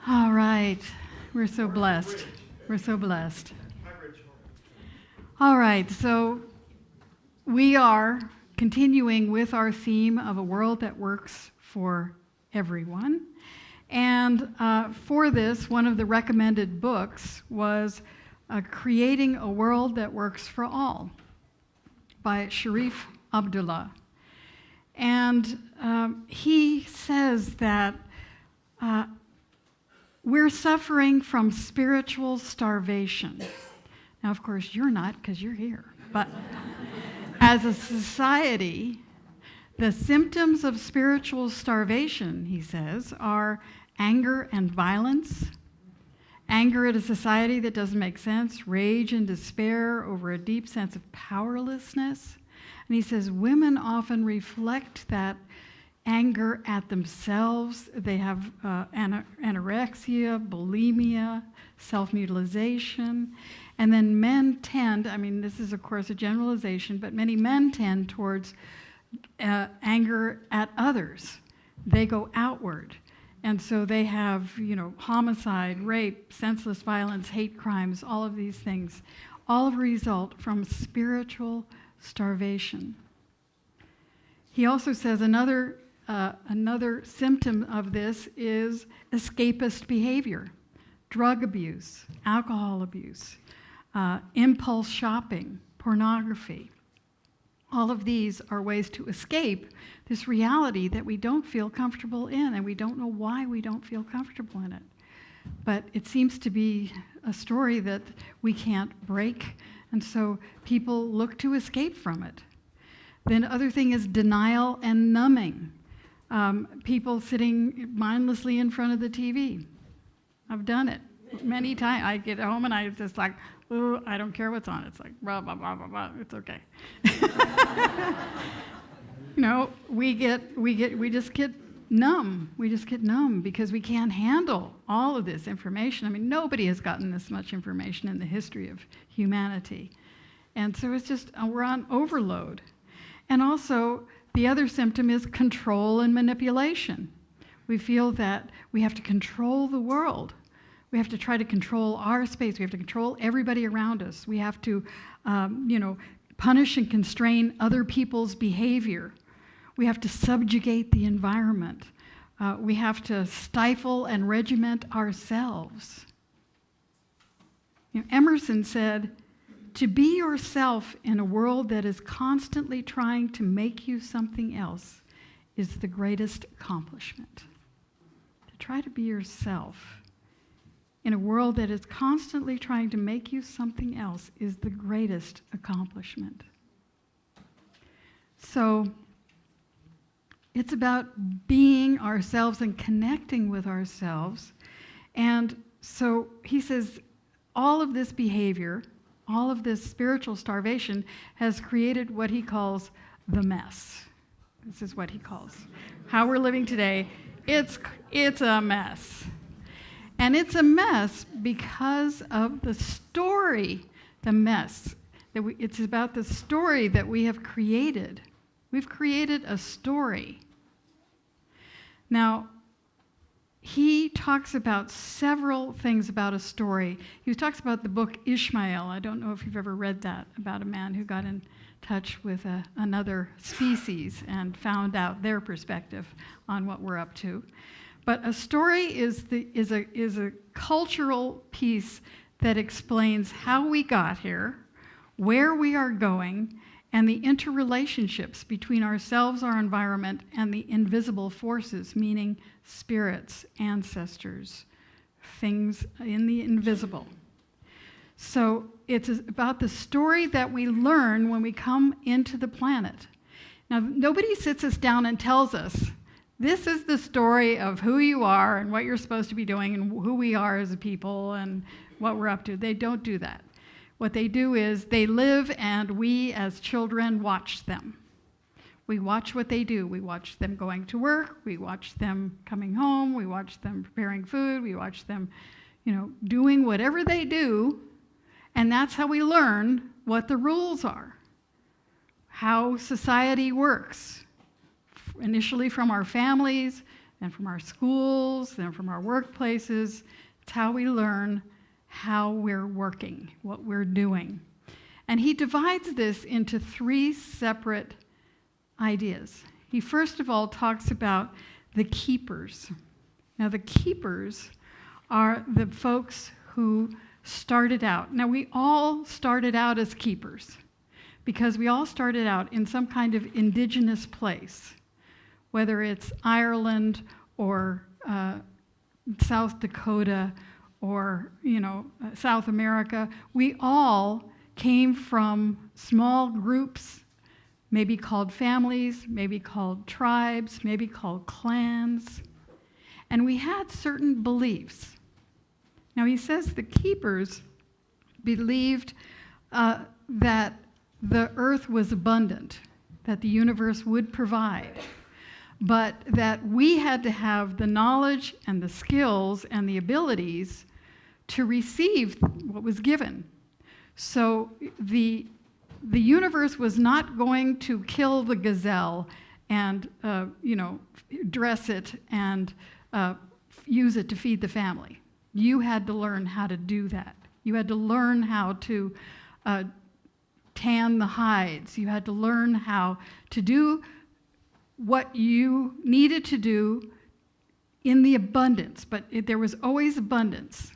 All right. We're so blessed. We're so blessed. All right. So we are continuing with our theme of a world that works for everyone. And for this, one of the recommended books was Creating a World That Works for All by Sharif Abdullah. And he says that we're suffering from spiritual starvation. Now, of course, you're not because you're here. But as a society, the symptoms of spiritual starvation, he says, are anger and violence, anger at a society that doesn't make sense, rage and despair over a deep sense of powerlessness. And he says women often reflect that anger at themselves. They have anorexia, bulimia, self-mutilation. And then men tend, I mean, this is of course a generalization, but many men tend towards anger at others. They go outward. And so they have, homicide, rape, senseless violence, hate crimes, all of these things, all result from spiritual starvation. He also says another symptom of this is escapist behavior, drug abuse, alcohol abuse, impulse shopping, pornography. All of these are ways to escape this reality that we don't feel comfortable in, and we don't know why we don't feel comfortable in it. But it seems to be a story that we can't break, and so people look to escape from it. Then the other thing is denial and numbing. People sitting mindlessly in front of the TV. I've done it many times. I get home and I just like, oh, I don't care what's on. It's like, blah, blah, blah, blah, blah. It's okay. We just get numb. We just get numb because we can't handle all of this information. I mean, nobody has gotten this much information in the history of humanity. And so it's just, we're on overload. And also, the other symptom is control and manipulation. We feel that we have to control the world. We have to try to control our space. We have to control everybody around us. We have to, punish and constrain other people's behavior. We have to subjugate the environment. We have to stifle and regiment ourselves. Emerson said, "To be yourself in a world that is constantly trying to make you something else is the greatest accomplishment." To try to be yourself in a world that is constantly trying to make you something else is the greatest accomplishment. So it's about being ourselves and connecting with ourselves. And so he says all of this behavior, all of this spiritual starvation has created what he calls the mess. This is what he calls how we're living today. It's a mess. And it's a mess because of the story, the mess. It's about the story that we have created. We've created a story. Now, he talks about several things about a story. He talks about the book Ishmael. I don't know if you've ever read that, about a man who got in touch with another species and found out their perspective on what we're up to. But a story is a cultural piece that explains how we got here, where we are going, and the interrelationships between ourselves, our environment, and the invisible forces, meaning spirits, ancestors, things in the invisible. So it's about the story that we learn when we come into the planet. Now, nobody sits us down and tells us, this is the story of who you are and what you're supposed to be doing and who we are as a people and what we're up to. They don't do that. What they do is they live and we as children watch them. We watch what they do. We watch them going to work. We watch them coming home. We watch them preparing food. We watch them, doing whatever they do. And that's how we learn what the rules are, how society works. Initially from our families, and from our schools, and from our workplaces. It's how we learn how we're working, what we're doing. And he divides this into 3 separate ideas. He first of all talks about the keepers. Now, the keepers are the folks who started out. Now, we all started out as keepers because we all started out in some kind of indigenous place, whether it's Ireland or South Dakota or, South America. We all came from small groups, maybe called families, maybe called tribes, maybe called clans, and we had certain beliefs. Now, he says the keepers believed that the earth was abundant, that the universe would provide, but that we had to have the knowledge and the skills and the abilities to receive what was given. So the universe was not going to kill the gazelle and dress it and use it to feed the family. You had to learn how to do that. You had to learn how to tan the hides. You had to learn how to do what you needed to do in the abundance, but there was always abundance.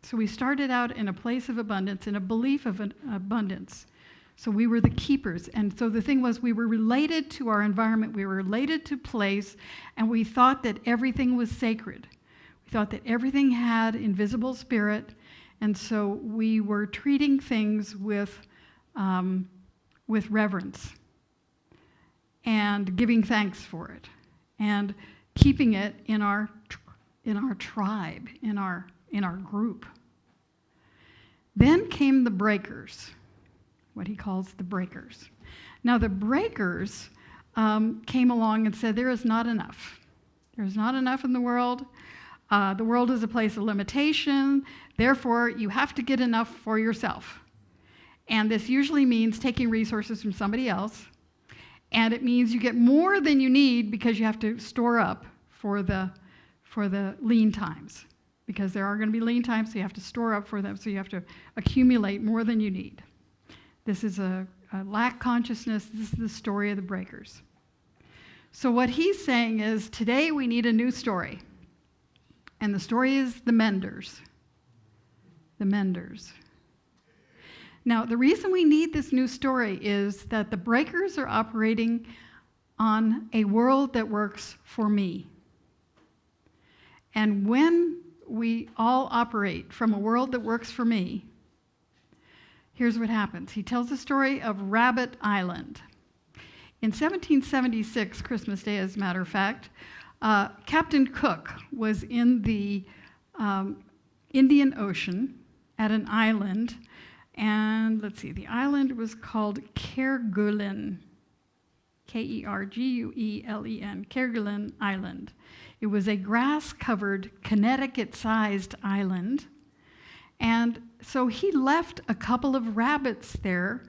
So we started out in a place of abundance, in a belief of abundance. So we were the keepers. And so the thing was, we were related to our environment, we were related to place, and we thought that everything was sacred. We thought that everything had invisible spirit, and so we were treating things with reverence and giving thanks for it and keeping it in our tribe, in our group. Then came the breakers, what he calls the breakers. Now the breakers came along and said, there is not enough. There's not enough in the world. The world is a place of limitation. Therefore, you have to get enough for yourself. And this usually means taking resources from somebody else. And it means you get more than you need because you have to store up for the lean times. Because there are going to be lean times, so you have to store up for them. So you have to accumulate more than you need. This is a lack consciousness. This is the story of the breakers. So what he's saying is, today we need a new story. And the story is the menders. The menders. Now, the reason we need this new story is that the breakers are operating on a world that works for me. And when we all operate from a world that works for me, here's what happens. He tells the story of Rabbit Island. In 1776, Christmas Day as a matter of fact, Captain Cook was in the Indian Ocean at an island, and let's see, the island was called Kerguelen, Kerguelen, Kerguelen Island. It was a grass-covered, Connecticut-sized island, and so he left a couple of rabbits there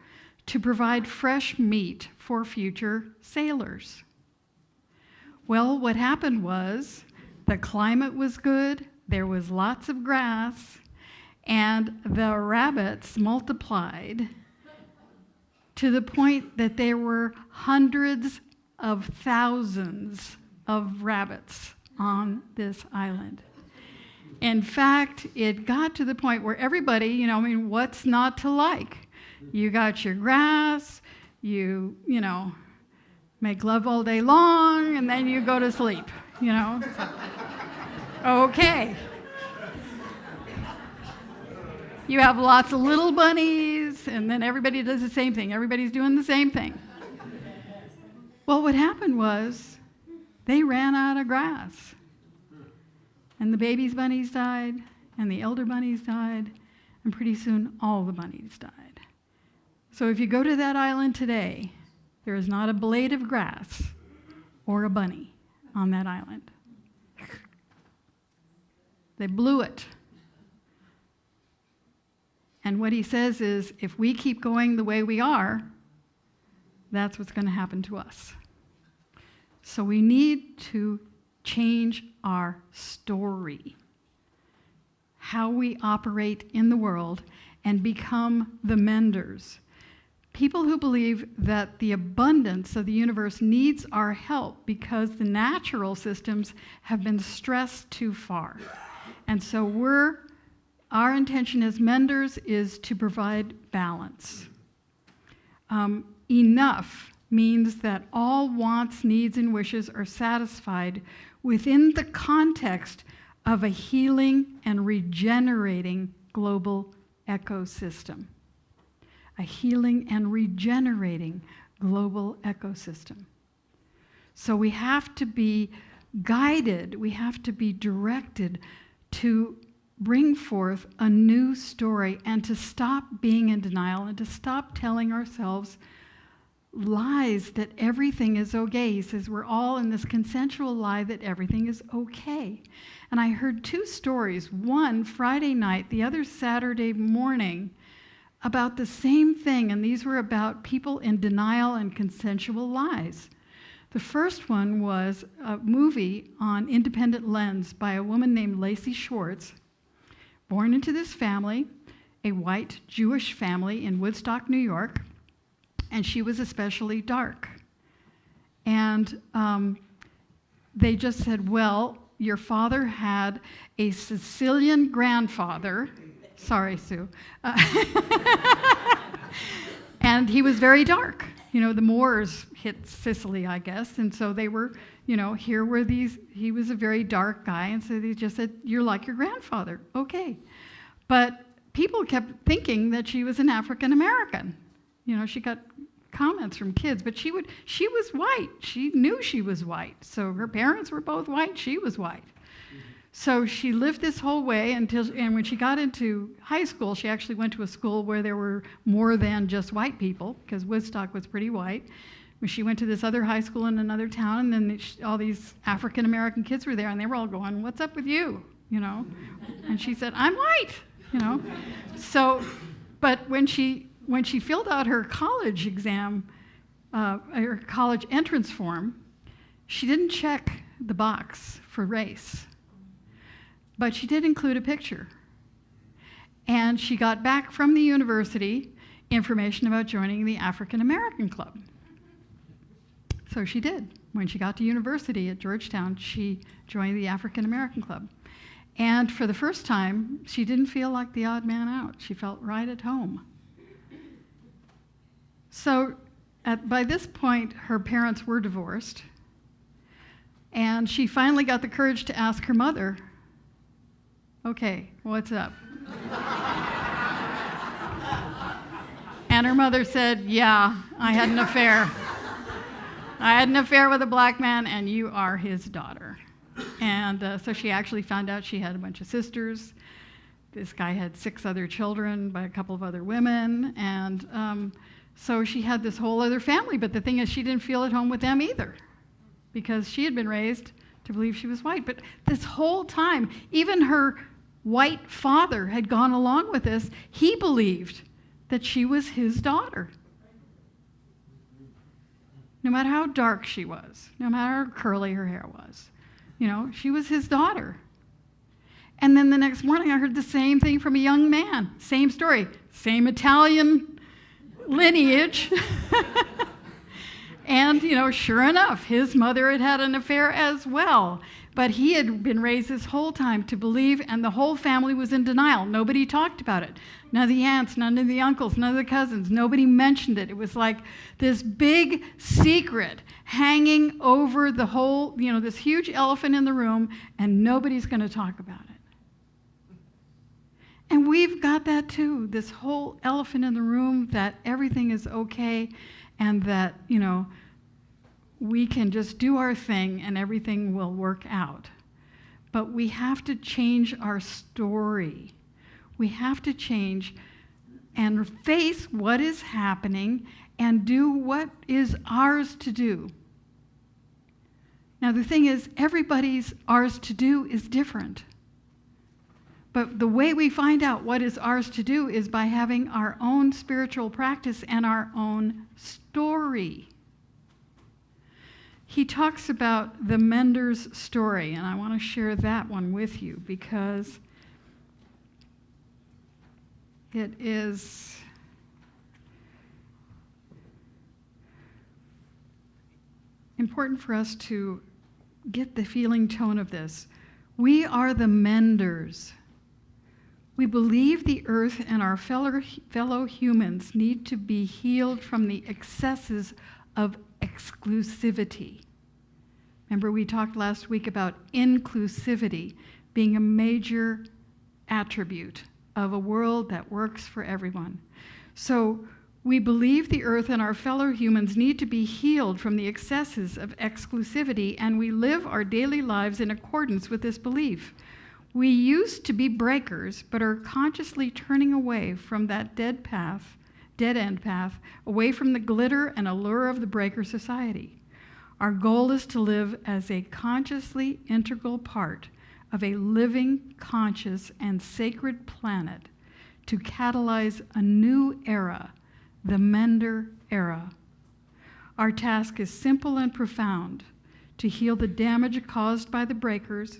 to provide fresh meat for future sailors. Well, what happened was the climate was good, there was lots of grass, and the rabbits multiplied to the point that there were hundreds of thousands of rabbits on this island. In fact, it got to the point where everybody, what's not to like? You got your grass, you make love all day long, and then you go to sleep, Okay. You have lots of little bunnies, and then everybody does the same thing. Everybody's doing the same thing. Well, what happened was they ran out of grass. And the baby bunnies died, and the elder bunnies died, and pretty soon all the bunnies died. So if you go to that island today, there is not a blade of grass or a bunny on that island. They blew it. And what he says is, if we keep going the way we are, that's what's going to happen to us. So we need to change our story, how we operate in the world, and become the menders. People who believe that the abundance of the universe needs our help because the natural systems have been stressed too far. And so our intention as menders is to provide balance. Enough means that all wants, needs, and wishes are satisfied within the context of a healing and regenerating global ecosystem. A healing and regenerating global ecosystem. So we have to be guided, we have to be directed to bring forth a new story and to stop being in denial and to stop telling ourselves lies that everything is okay. He says we're all in this consensual lie that everything is okay. And I heard two stories, one Friday night, the other Saturday morning, about the same thing, and these were about people in denial and consensual lies. The first one was a movie on Independent Lens by a woman named Lacey Schwartz, born into this family, a white Jewish family in Woodstock, New York, and she was especially dark. And they just said, well, your father had a Sicilian grandfather. Sorry, Sue. And he was very dark. You know, the Moors hit Sicily, I guess, and so they were, here were these, he was a very dark guy, and so they just said, you're like your grandfather. Okay. But people kept thinking that she was an African American. She got comments from kids, but she was white. She knew she was white. So her parents were both white, she was white. So she lived this whole way and when she got into high school, she actually went to a school where there were more than just white people, because Woodstock was pretty white. When she went to this other high school in another town, and then all these African American kids were there, and they were all going, "What's up with you?" And she said, "I'm white." So, but when she filled out her college exam, her college entrance form, she didn't check the box for race. But she did include a picture. And she got back from the university information about joining the African American Club. So she did. When she got to university at Georgetown, she joined the African American Club. And for the first time, she didn't feel like the odd man out. She felt right at home. So by this point, her parents were divorced. And she finally got the courage to ask her mother, "Okay, what's up?" And her mother said, "Yeah, I had an affair. I had an affair with a black man, and you are his daughter." And so she actually found out she had a bunch of sisters. This guy had 6 other children by a couple of other women. And so she had this whole other family. But the thing is, she didn't feel at home with them either, because she had been raised to believe she was white. But this whole time, even her white father had gone along with this. He believed that she was his daughter. No matter how dark she was, no matter how curly her hair was, she was his daughter. And then the next morning I heard the same thing from a young man. Same story, same Italian lineage. And, sure enough, his mother had had an affair as well. But he had been raised this whole time to believe, and the whole family was in denial. Nobody talked about it. None of the aunts, none of the uncles, none of the cousins. Nobody mentioned it. It was like this big secret hanging over the whole, this huge elephant in the room, and nobody's going to talk about it. And we've got that too, this whole elephant in the room, that everything is okay, and that, we can just do our thing and everything will work out. But we have to change our story. We have to change and face what is happening and do what is ours to do. Now, the thing is, everybody's ours to do is different. But the way we find out what is ours to do is by having our own spiritual practice and our own story. he talks about the mender's story, and I want to share that one with you because it is important for us to get the feeling tone of this. We are the menders. We believe the earth and our fellow humans need to be healed from the excesses of exclusivity. Remember, we talked last week about inclusivity being a major attribute of a world that works for everyone. So we believe the earth and our fellow humans need to be healed from the excesses of exclusivity, and we live our daily lives in accordance with this belief. We used to be breakers, but are consciously turning away from that dead-end path, away from the glitter and allure of the breaker society. Our goal is to live as a consciously integral part of a living, conscious, and sacred planet to catalyze a new era, the Mender era. Our task is simple and profound: to heal the damage caused by the breakers,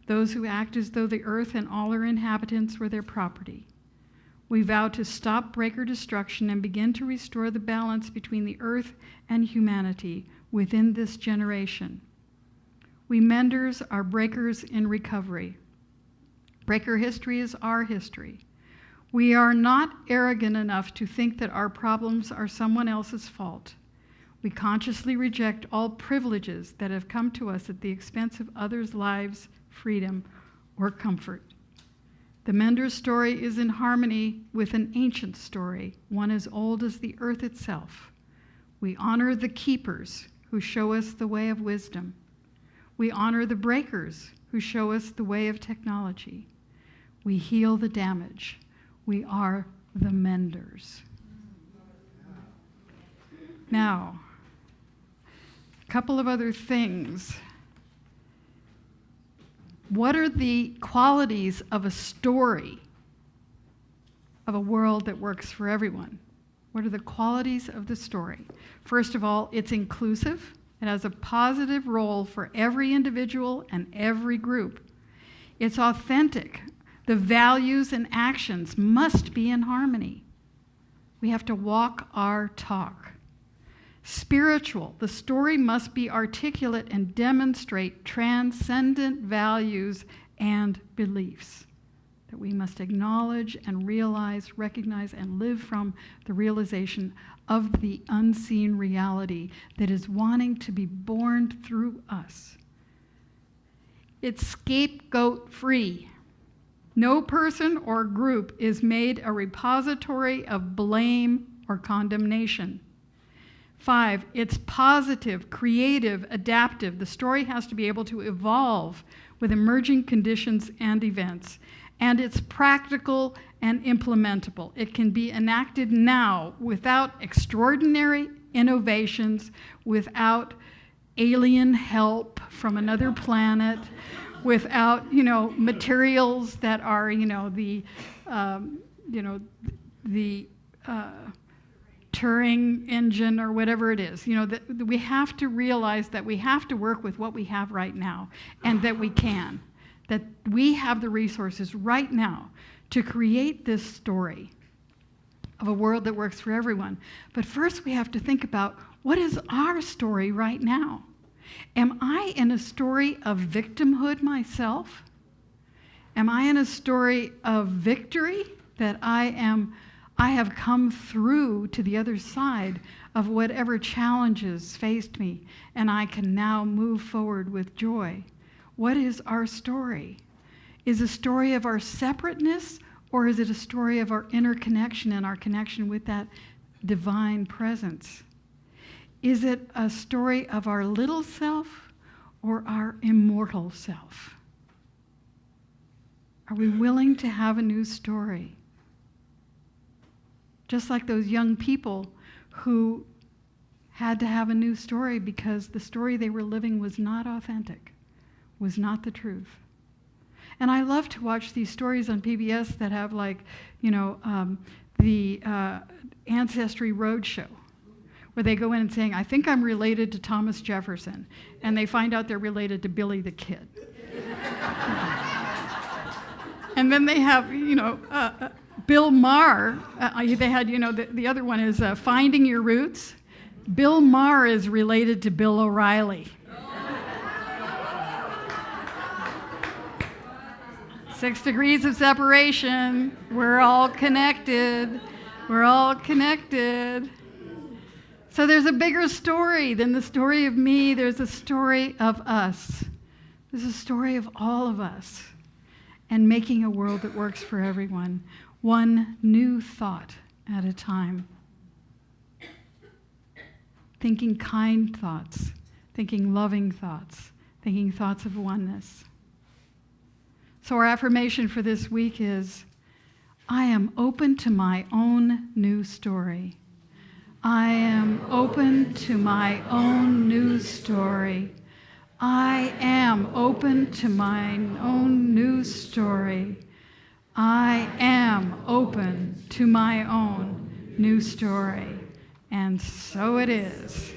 those who act as though the earth and all her inhabitants were their property. We vow to stop breaker destruction and begin to restore the balance between the earth and humanity within this generation. We menders are breakers in recovery. Breaker history is our history. We are not arrogant enough to think that our problems are someone else's fault. We consciously reject all privileges that have come to us at the expense of others' lives, freedom, or comfort. The mender's story is in harmony with an ancient story, one as old as the earth itself. We honor the keepers who show us the way of wisdom. We honor the breakers who show us the way of technology. We heal the damage. We are the menders. Now, a couple of other things. What are the qualities of a story of a world that works for everyone? What are the qualities of the story? First of all, it's inclusive. It has a positive role for every individual and every group. It's authentic. The values and actions must be in harmony. We have to walk our talk. Spiritual. The story must be articulate and demonstrate transcendent values and beliefs that we must acknowledge and realize, recognize, and live from the realization of the unseen reality that is wanting to be born through us. It's scapegoat-free. No person or group is made a repository of blame or condemnation. 5, it's positive, creative, adaptive. The story has to be able to evolve with emerging conditions and events. And it's practical and implementable. It can be enacted now without extraordinary innovations, without alien help from another planet, without, materials that are, the Turing engine or whatever it is. That we have to realize that we have to work with what we have right now, and that we can. That we have the resources right now to create this story of a world that works for everyone. But first we have to think about, what is our story right now? Am I in a story of victimhood myself? Am I in a story of victory, that I have come through to the other side of whatever challenges faced me, and I can now move forward with joy? What is our story? Is it a story of our separateness, or is it a story of our interconnection and our connection with that divine presence? Is it a story of our little self or our immortal self? Are we willing to have a new story? Just like those young people who had to have a new story because the story they were living was not authentic, was not the truth. And I love to watch these stories on PBS that have, like, the Ancestry Roadshow, where they go in and saying, I think I'm related to Thomas Jefferson. And they find out they're related to Billy the Kid. And then they have, Bill Maher. They had, the other one is Finding Your Roots. Bill Maher is related to Bill O'Reilly. 6 degrees of separation. We're all connected. We're all connected. So there's a bigger story than the story of me. There's a story of us. There's a story of all of us and making a world that works for everyone, one new thought at a time. Thinking kind thoughts, thinking loving thoughts, thinking thoughts of oneness. So our affirmation for this week is, I am open to my own new story. I am open to my own new story. I am open to my own new story. I am open to my own new story. And so it is.